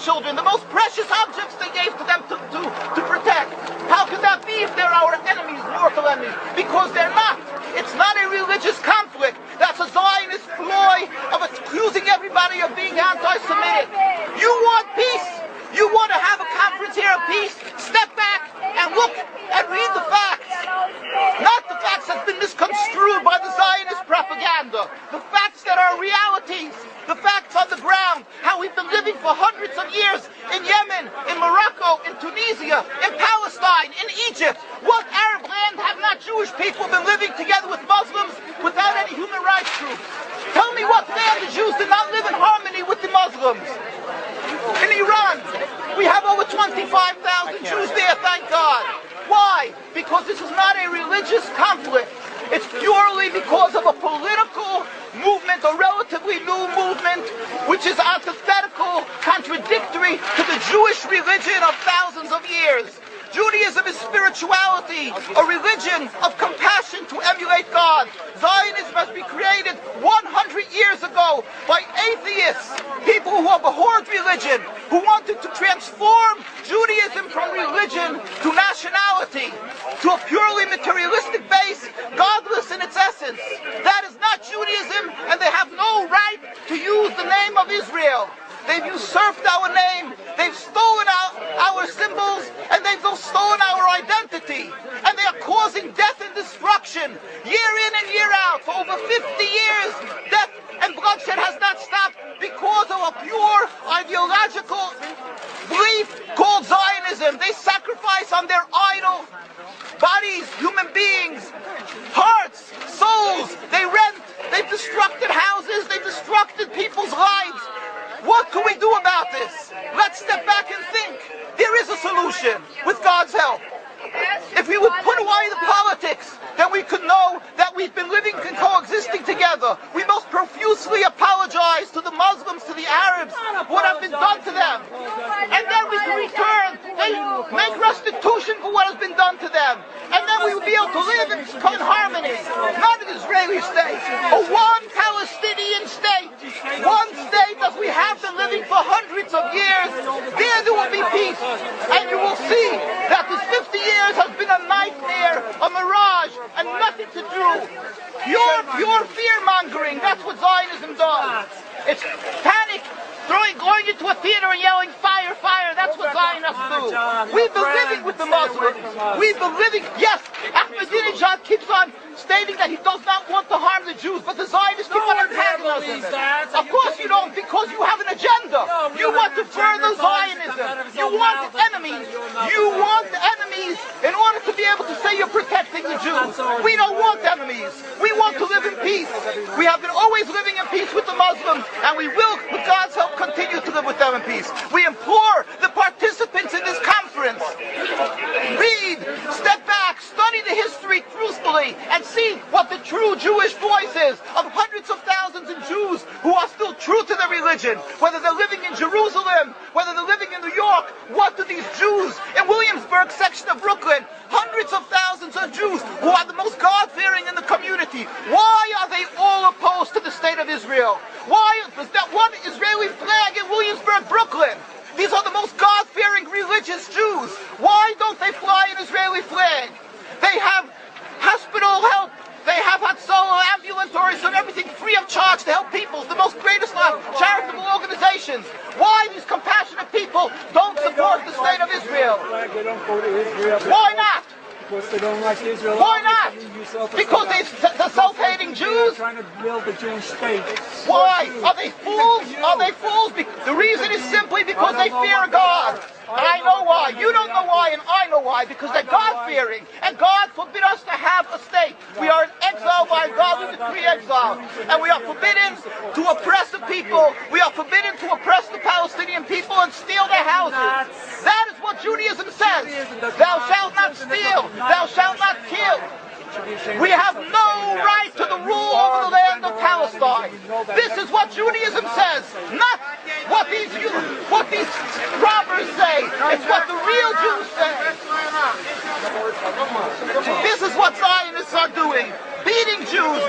children, the most precious objects they gave to them to protect. How could that be if they're our enemies, mortal enemies? Because they're not. It's not a religious conflict. That's a Zionist ploy of accusing everybody of being anti-Semitic. You want peace? You want to have a conference here of peace? Step back and look and read the facts. Not the facts that's been misconstrued by the Zionist propaganda. The facts that are realities. The facts on the ground. How we've been living for hundreds of years in Yemen, in Morocco, in Tunisia, in Palestine, in Egypt. What Arab land have not Jewish people been living together with Muslims without any human rights groups? Tell me what land the Jews did not live in harmony with the Muslims. In Iran, we have over 25,000 Jews there, thank God. Why? Because this is not a religious conflict. It's purely because of a political movement, a relatively new movement, which is antithetical, contradictory to the Jewish religion of thousands of years. Judaism is spirituality, a religion of compassion to emulate God. Zionism must be created 100 years ago by atheists, people who abhorred religion, who wanted to transform Judaism from religion to nationality, to a purely materialistic base, godless in its essence. That is not Judaism, and they have no right to use the name of Israel. They've usurped our name, they've stolen our symbols, and they've stolen our identity. And they are causing death and destruction, year in and year out. For over 50 years, death and bloodshed has not stopped because of a pure ideological belief called Zionism. They sacrifice on their idol bodies, human beings, hearts, souls. They rent, they've destructed houses, they've destructed people's lives. What can we do about this? Let's step back and think. There is a solution with God's help. If we would put away the politics, then we could know that we've been living and coexisting together. We most profusely apologize to the Muslims, to the Arabs, what has been done to them. And then we can return, they make restitution for what has been done to them. And then we will be able to live in harmony. Not an Israeli state, a one Palestinian state. One state as we have been living for hundreds of years. There will be peace. And you will see that this 50 years has been a nightmare, a mirage, and nothing to do. Pure fear-mongering, that's what Zionism does. It's panic, going into a theater and yelling, fire, fire, that's what Zionists do. We've been living with the Muslims. We've been living, yes, Ahmadinejad keeps on stating that he does not want to harm the Jews, but the Zionists keep on antagonizing them. Of course you don't, because you have an agenda. You want to further Zionism. You want enemies. You want enemies in order to be able to say you're protecting the Jews. We don't want enemies. We want to live in peace. We have been always living in peace with the Muslims, and we will, with God's help, continue to live with them in peace. We implore the participants in this conference, read, step back, study the history truthfully, and see what the true Jewish voice is of hundreds of thousands of Jews who are still true to their religion, whether they're living in Jerusalem, whether they're living in New York. What do these Jews in Williamsburg section of Brooklyn, hundreds of thousands of Jews who are the most God-fearing in the community, why are they all opposed to the state of Israel? Why is that one Israeli flag in Williamsburg, Brooklyn? These are the most God-fearing religious Jews. Why don't they fly an Israeli flag? They have hospital help. They have Hatzolah, ambulatories, and everything free of charge to help people. The most greatest charitable organizations. Why these compassionate people don't support the state of Israel? Why not? Because they don't like Israel. Why not? Because they're self-hating Jews? Trying to build the Jewish state. Why? Are they fools? Are they fools? The reason is simply because they fear God. And I know why. You don't know why, and I know why. Because they're God-fearing. And God forbid us to have a state. We are in exile by God. We decree exile. And we are forbidden to oppress the people. We are forbidden to oppress the Palestinian people and steal their houses. That is what Judaism says. Thou shalt not steal. Thou shalt not kill. We have no right to the rule over the land of Palestine. This is what Judaism says, not what these robbers say. It's what the real Jews say. This is what Zionists are doing. Beating Jews,